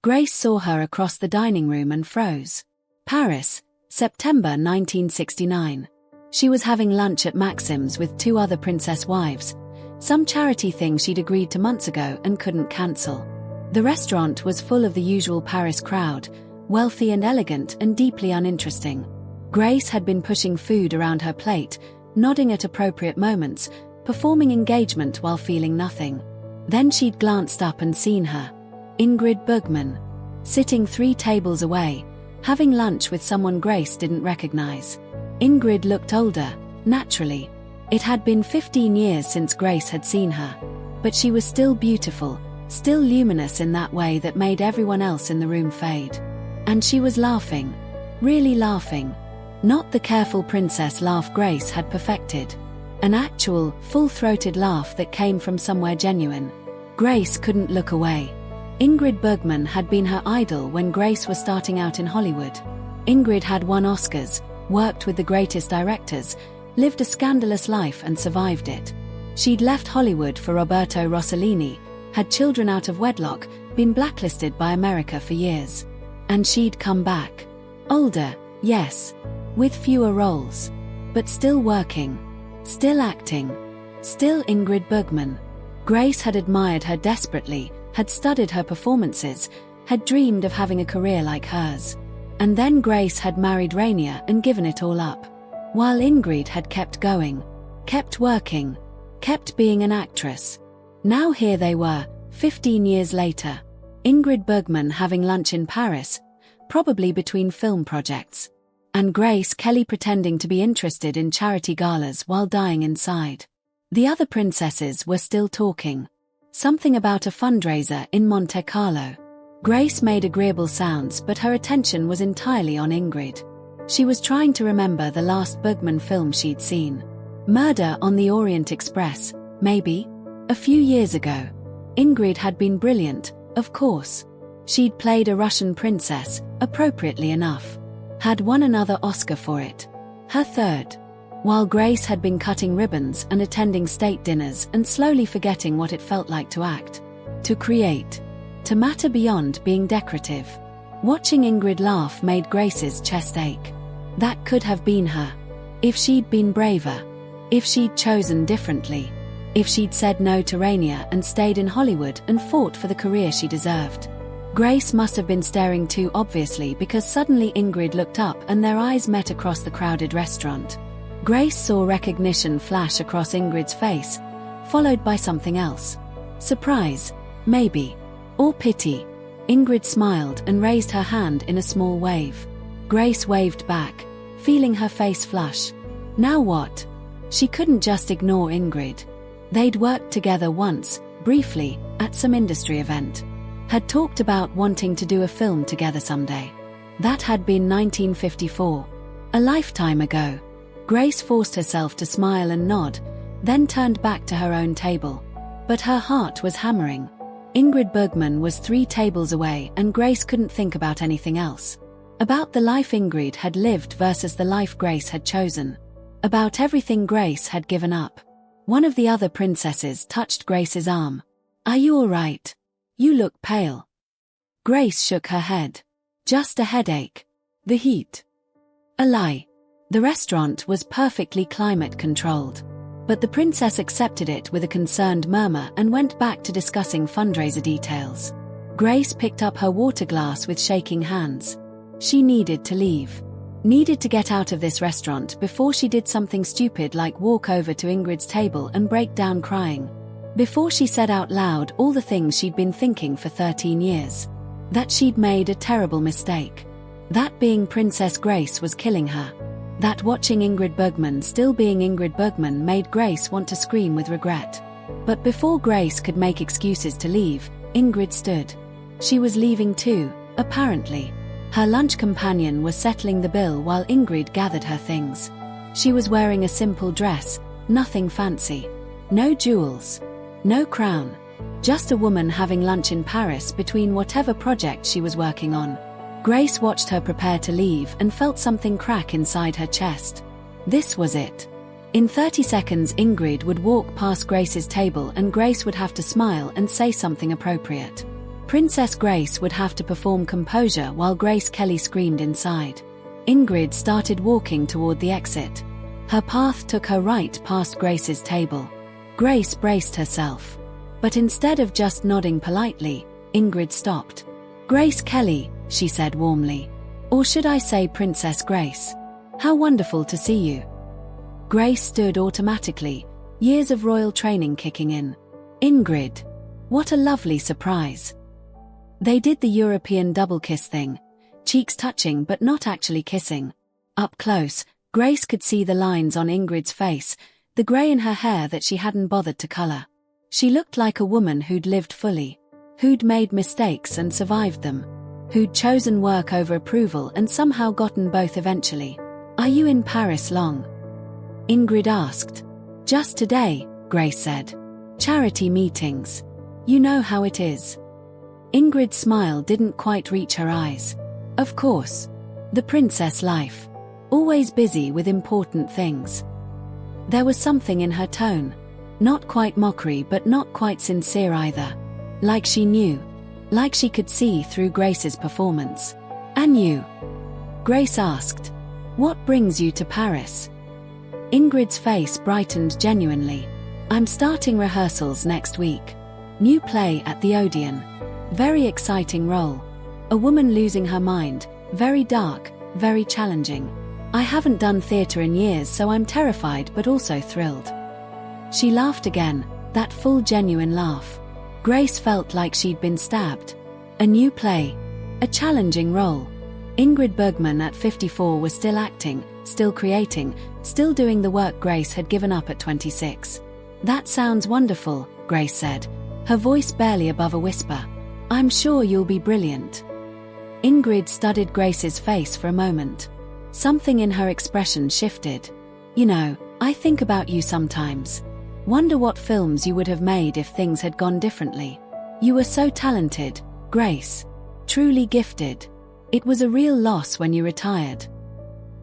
Grace saw her across the dining room and froze. Paris, September 1969. She was having lunch at Maxim's with 2 other princess wives, some charity thing she'd agreed to months ago and couldn't cancel. The restaurant was full of the usual Paris crowd, wealthy and elegant and deeply uninteresting. Grace had been pushing food around her plate, nodding at appropriate moments, performing engagement while feeling nothing. Then she'd glanced up and seen her, Ingrid Bergman, sitting 3 tables away, having lunch with someone Grace didn't recognize. Ingrid looked older, naturally. It had been 15 years since Grace had seen her. But she was still beautiful, still luminous in that way that made everyone else in the room fade. And she was laughing. Really laughing. Not the careful princess laugh Grace had perfected. An actual, full-throated laugh that came from somewhere genuine. Grace couldn't look away. Ingrid Bergman had been her idol when Grace was starting out in Hollywood. Ingrid had won Oscars, worked with the greatest directors, lived a scandalous life and survived it. She'd left Hollywood for Roberto Rossellini, had children out of wedlock, been blacklisted by America for years. And she'd come back. Older, yes. With fewer roles. But still working. Still acting. Still Ingrid Bergman. Grace had admired her desperately, had studied her performances, had dreamed of having a career like hers. And then Grace had married Rainier and given it all up. While Ingrid had kept going, kept working, kept being an actress. Now here they were, 15 years later. Ingrid Bergman having lunch in Paris, probably between film projects. And Grace Kelly pretending to be interested in charity galas while dying inside. The other princesses were still talking. Something about a fundraiser in Monte Carlo. Grace made agreeable sounds, but her attention was entirely on Ingrid. She was trying to remember the last Bergman film she'd seen. Murder on the Orient Express, maybe? A few years ago. Ingrid had been brilliant, of course. She'd played a Russian princess, appropriately enough. Had won another Oscar for it. Her 3rd. While Grace had been cutting ribbons and attending state dinners and slowly forgetting what it felt like to act. To create. To matter beyond being decorative. Watching Ingrid laugh made Grace's chest ache. That could have been her. If she'd been braver. If she'd chosen differently. If she'd said no to Rainier and stayed in Hollywood and fought for the career she deserved. Grace must have been staring too obviously, because suddenly Ingrid looked up and their eyes met across the crowded restaurant. Grace saw recognition flash across Ingrid's face, followed by something else. Surprise, maybe. Or pity. Ingrid smiled and raised her hand in a small wave. Grace waved back, feeling her face flush. Now what? She couldn't just ignore Ingrid. They'd worked together once, briefly, at some industry event. Had talked about wanting to do a film together someday. That had been 1954. A lifetime ago. Grace forced herself to smile and nod, then turned back to her own table. But her heart was hammering. Ingrid Bergman was 3 tables away and Grace couldn't think about anything else. About the life Ingrid had lived versus the life Grace had chosen. About everything Grace had given up. One of the other princesses touched Grace's arm. "Are you all right? You look pale." Grace shook her head. "Just a headache. The heat." A lie. The restaurant was perfectly climate-controlled. But the princess accepted it with a concerned murmur and went back to discussing fundraiser details. Grace picked up her water glass with shaking hands. She needed to leave. Needed to get out of this restaurant before she did something stupid like walk over to Ingrid's table and break down crying. Before she said out loud all the things she'd been thinking for 13 years. That she'd made a terrible mistake. That being Princess Grace was killing her. That watching Ingrid Bergman still being Ingrid Bergman made Grace want to scream with regret. But before Grace could make excuses to leave, Ingrid stood. She was leaving too, apparently. Her lunch companion was settling the bill while Ingrid gathered her things. She was wearing a simple dress, nothing fancy. No jewels. No crown. Just a woman having lunch in Paris between whatever project she was working on. Grace watched her prepare to leave and felt something crack inside her chest. This was it. In 30 seconds Ingrid would walk past Grace's table and Grace would have to smile and say something appropriate. Princess Grace would have to perform composure while Grace Kelly screamed inside. Ingrid started walking toward the exit. Her path took her right past Grace's table. Grace braced herself. But instead of just nodding politely, Ingrid stopped. "Grace Kelly," she said warmly. "Or should I say Princess Grace? How wonderful to see you." Grace stood automatically, years of royal training kicking in. "Ingrid. What a lovely surprise." They did the European double kiss thing, cheeks touching but not actually kissing. Up close, Grace could see the lines on Ingrid's face, the grey in her hair that she hadn't bothered to colour. She looked like a woman who'd lived fully, who'd made mistakes and survived them, who'd chosen work over approval and somehow gotten both eventually. "Are you in Paris long?" Ingrid asked. "Just today," Grace said. "Charity meetings. You know how it is." Ingrid's smile didn't quite reach her eyes. Of course. The princess life. Always busy with important things. There was something in her tone. Not quite mockery but not quite sincere either. Like she knew. Like she could see through Grace's performance. "And you?" Grace asked. "What brings you to Paris?" Ingrid's face brightened genuinely. "I'm starting rehearsals next week. New play at the Odeon. Very exciting role. A woman losing her mind, very dark, very challenging. I haven't done theatre in years, so I'm terrified but also thrilled." She laughed again, that full genuine laugh. Grace felt like she'd been stabbed. A new play. A challenging role. Ingrid Bergman at 54 was still acting, still creating, still doing the work Grace had given up at 26. "That sounds wonderful," Grace said, her voice barely above a whisper. "I'm sure you'll be brilliant." Ingrid studied Grace's face for a moment. Something in her expression shifted. "You know, I think about you sometimes. Wonder what films you would have made if things had gone differently. You were so talented, Grace. Truly gifted. It was a real loss when you retired."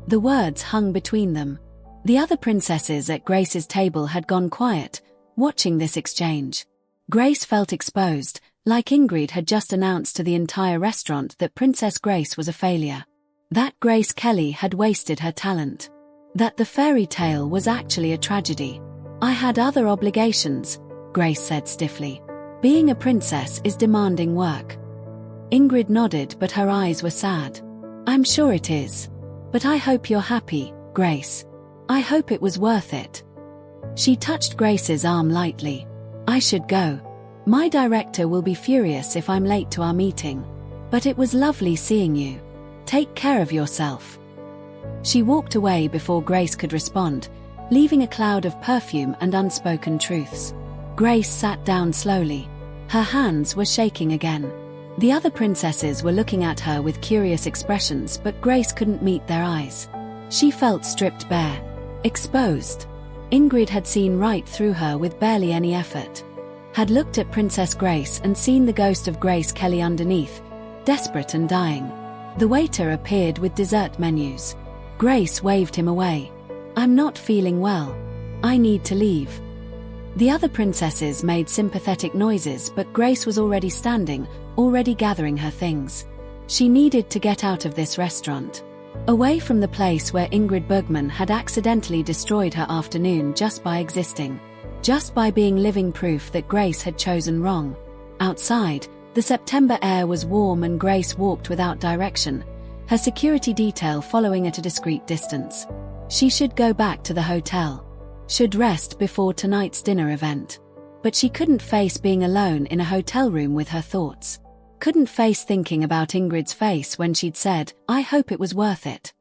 The words hung between them. The other princesses at Grace's table had gone quiet, watching this exchange. Grace felt exposed, like Ingrid had just announced to the entire restaurant that Princess Grace was a failure. That Grace Kelly had wasted her talent. That the fairy tale was actually a tragedy. "I had other obligations," Grace said stiffly. "Being a princess is demanding work." Ingrid nodded but her eyes were sad. "I'm sure it is. But I hope you're happy, Grace. I hope it was worth it." She touched Grace's arm lightly. "I should go. My director will be furious if I'm late to our meeting. But it was lovely seeing you. Take care of yourself." She walked away before Grace could respond, leaving a cloud of perfume and unspoken truths. Grace sat down slowly. Her hands were shaking again. The other princesses were looking at her with curious expressions, but Grace couldn't meet their eyes. She felt stripped bare. Exposed. Ingrid had seen right through her with barely any effort. Had looked at Princess Grace and seen the ghost of Grace Kelly underneath, desperate and dying. The waiter appeared with dessert menus. Grace waved him away. "I'm not feeling well. I need to leave." The other princesses made sympathetic noises, but Grace was already standing, already gathering her things. She needed to get out of this restaurant. Away from the place where Ingrid Bergman had accidentally destroyed her afternoon just by existing. Just by being living proof that Grace had chosen wrong. Outside, the September air was warm and Grace walked without direction, her security detail following at a discreet distance. She should go back to the hotel. Should rest before tonight's dinner event. But she couldn't face being alone in a hotel room with her thoughts. Couldn't face thinking about Ingrid's face when she'd said, "I hope it was worth it."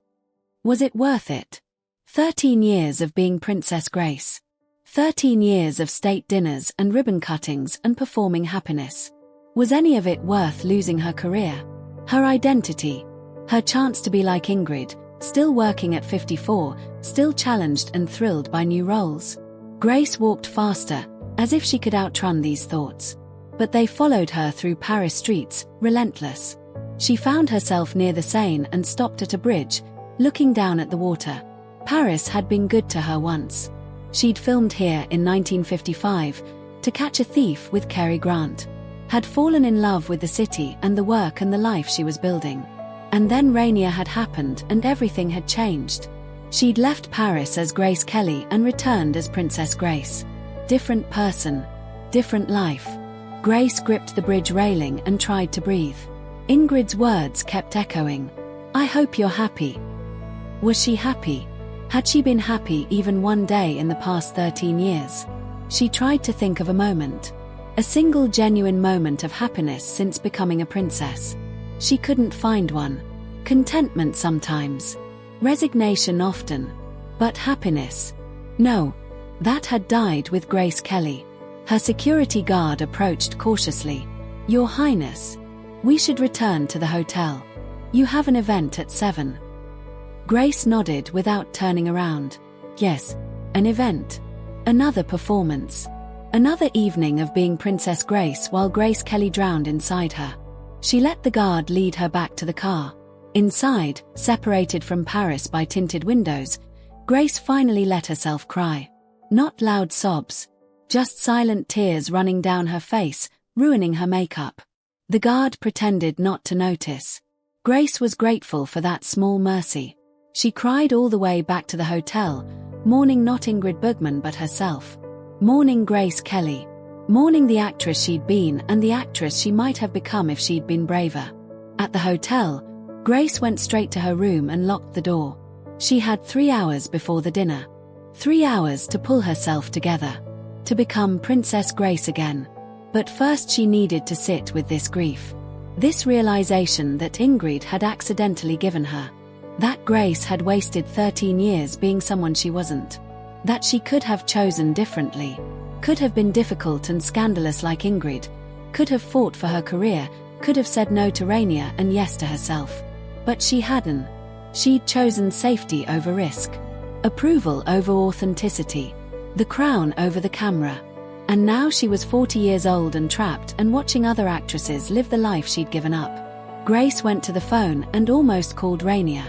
Was it worth it? 13 years of being Princess Grace. 13 years of state dinners and ribbon cuttings and performing happiness. Was any of it worth losing her career? Her identity? Her chance to be like Ingrid, still working at 54, still challenged and thrilled by new roles? Grace walked faster, as if she could outrun these thoughts. But they followed her through Paris streets, relentless. She found herself near the Seine and stopped at a bridge, looking down at the water. Paris had been good to her once. She'd filmed here in 1955, To Catch a Thief with Cary Grant. had fallen in love with the city and the work and the life she was building. And then Rainier had happened and everything had changed. She'd left Paris as Grace Kelly and returned as Princess Grace. Different person, different life. Grace gripped the bridge railing and tried to breathe. Ingrid's words kept echoing. "I hope you're happy." Was she happy? Had she been happy even one day in the past 13 years? She tried to think of a moment. A single genuine moment of happiness since becoming a princess. She couldn't find one. Contentment sometimes. Resignation often. But happiness? No. That had died with Grace Kelly. Her security guard approached cautiously. "Your Highness, we should return to the hotel. You have an event at 7. Grace nodded without turning around. Yes, an event. Another performance. Another evening of being Princess Grace while Grace Kelly drowned inside her. She let the guard lead her back to the car. Inside, separated from Paris by tinted windows, Grace finally let herself cry. Not loud sobs. Just silent tears running down her face, ruining her makeup. The guard pretended not to notice. Grace was grateful for that small mercy. She cried all the way back to the hotel, mourning not Ingrid Bergman but herself. Mourning Grace Kelly. Mourning the actress she'd been and the actress she might have become if she'd been braver. At the hotel, Grace went straight to her room and locked the door. She had 3 hours before the dinner. 3 hours to pull herself together. To become Princess Grace again. But first she needed to sit with this grief. This realization that Ingrid had accidentally given her. That Grace had wasted 13 years being someone she wasn't. That she could have chosen differently. Could have been difficult and scandalous like Ingrid. Could have fought for her career, could have said no to Rainier and yes to herself. But she hadn't. She'd chosen safety over risk. Approval over authenticity. The crown over the camera. And now she was 40 years old and trapped and watching other actresses live the life she'd given up. Grace went to the phone and almost called Rainier.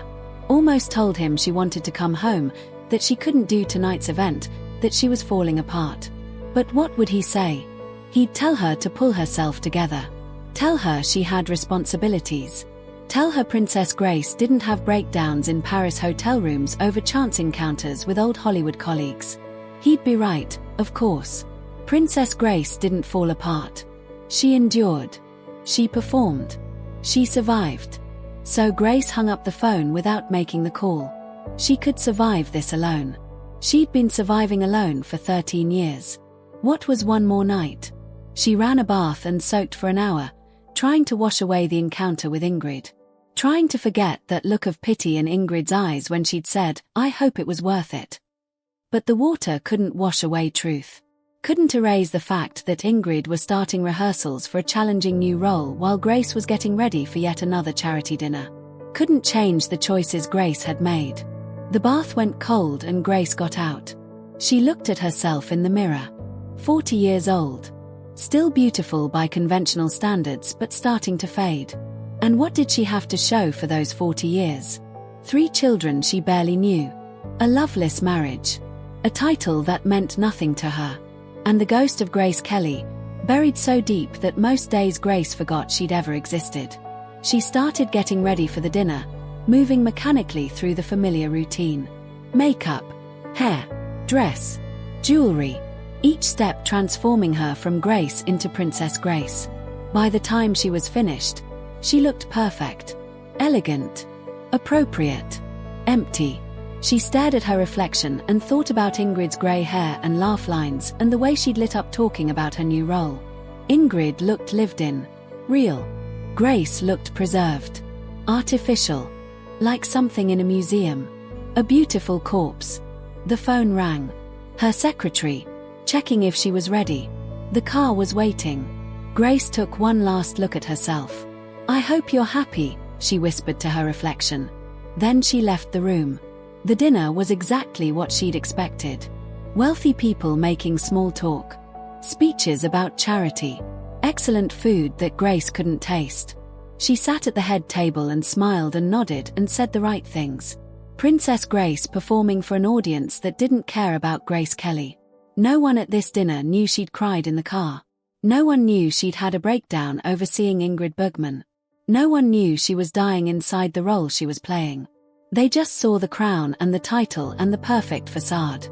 Almost told him she wanted to come home, that she couldn't do tonight's event, that she was falling apart. But what would he say? He'd tell her to pull herself together. Tell her she had responsibilities. Tell her Princess Grace didn't have breakdowns in Paris hotel rooms over chance encounters with old Hollywood colleagues. He'd be right, of course. Princess Grace didn't fall apart. She endured. She performed. She survived. So Grace hung up the phone without making the call. She could survive this alone. She'd been surviving alone for 13 years. What was one more night? She ran a bath and soaked for an hour, trying to wash away the encounter with Ingrid. Trying to forget that look of pity in Ingrid's eyes when she'd said, "I hope it was worth it." But the water couldn't wash away truth. Couldn't erase the fact that Ingrid was starting rehearsals for a challenging new role while Grace was getting ready for yet another charity dinner. Couldn't change the choices Grace had made. The bath went cold and Grace got out. She looked at herself in the mirror. 40 years old. Still beautiful by conventional standards but starting to fade. And what did she have to show for those 40 years? 3 children she barely knew. A loveless marriage. A title that meant nothing to her. And the ghost of Grace Kelly, buried so deep that most days Grace forgot she'd ever existed. She started getting ready for the dinner, moving mechanically through the familiar routine. Makeup, hair, dress, jewelry, each step transforming her from Grace into Princess Grace. By the time she was finished, she looked perfect, elegant, appropriate, empty. She stared at her reflection and thought about Ingrid's grey hair and laugh lines and the way she'd lit up talking about her new role. Ingrid looked lived in, real. Grace looked preserved, artificial, like something in a museum. A beautiful corpse. The phone rang. Her secretary, checking if she was ready. The car was waiting. Grace took one last look at herself. "I hope you're happy," she whispered to her reflection. Then she left the room. The dinner was exactly what she'd expected. Wealthy people making small talk. Speeches about charity. Excellent food that Grace couldn't taste. She sat at the head table and smiled and nodded and said the right things. Princess Grace performing for an audience that didn't care about Grace Kelly. No one at this dinner knew she'd cried in the car. No one knew she'd had a breakdown over seeing Ingrid Bergman. No one knew she was dying inside the role she was playing. They just saw the crown and the title and the perfect facade.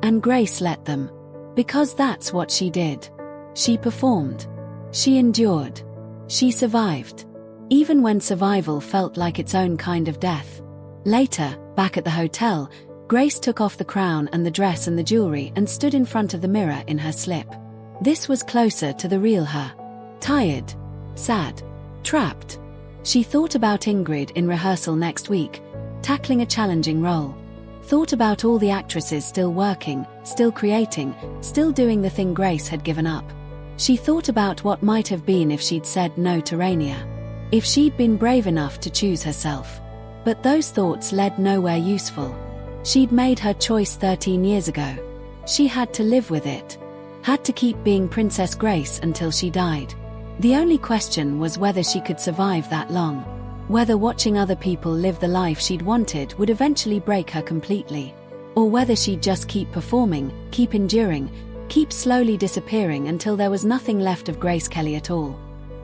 And Grace let them. Because that's what she did. She performed. She endured. She survived. Even when survival felt like its own kind of death. Later, back at the hotel, Grace took off the crown and the dress and the jewelry and stood in front of the mirror in her slip. This was closer to the real her. Tired. Sad. Trapped. She thought about Ingrid in rehearsal next week, tackling a challenging role. Thought about all the actresses still working, still creating, still doing the thing Grace had given up. She thought about what might have been if she'd said no to Rainier. If she'd been brave enough to choose herself. But those thoughts led nowhere useful. She'd made her choice 13 years ago. She had to live with it. Had to keep being Princess Grace until she died. The only question was whether she could survive that long. Whether watching other people live the life she'd wanted would eventually break her completely. Or whether she'd just keep performing, keep enduring, keep slowly disappearing until there was nothing left of Grace Kelly at all.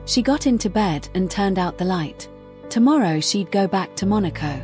She got into bed and turned out the light. Tomorrow she'd go back to Monaco.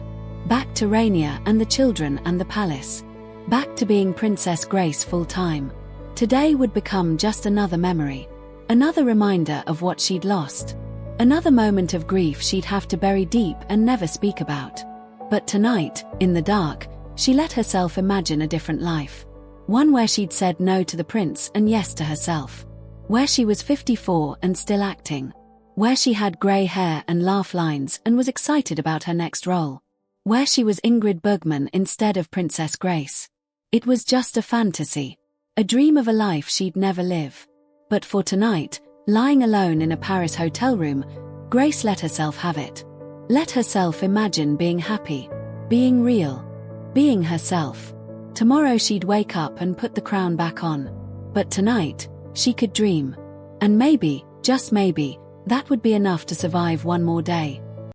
Back to Rainier and the children and the palace. Back to being Princess Grace full-time. Today would become just another memory. Another reminder of what she'd lost. Another moment of grief she'd have to bury deep and never speak about. But tonight, in the dark, she let herself imagine a different life. One where she'd said no to the prince and yes to herself. Where she was 54 and still acting. Where she had grey hair and laugh lines and was excited about her next role. Where she was Ingrid Bergman instead of Princess Grace. It was just a fantasy. A dream of a life she'd never live. But for tonight, lying alone in a Paris hotel room, Grace let herself have it. Let herself imagine being happy. Being real. Being herself. Tomorrow she'd wake up and put the crown back on. But tonight, she could dream. And maybe, just maybe, that would be enough to survive one more day.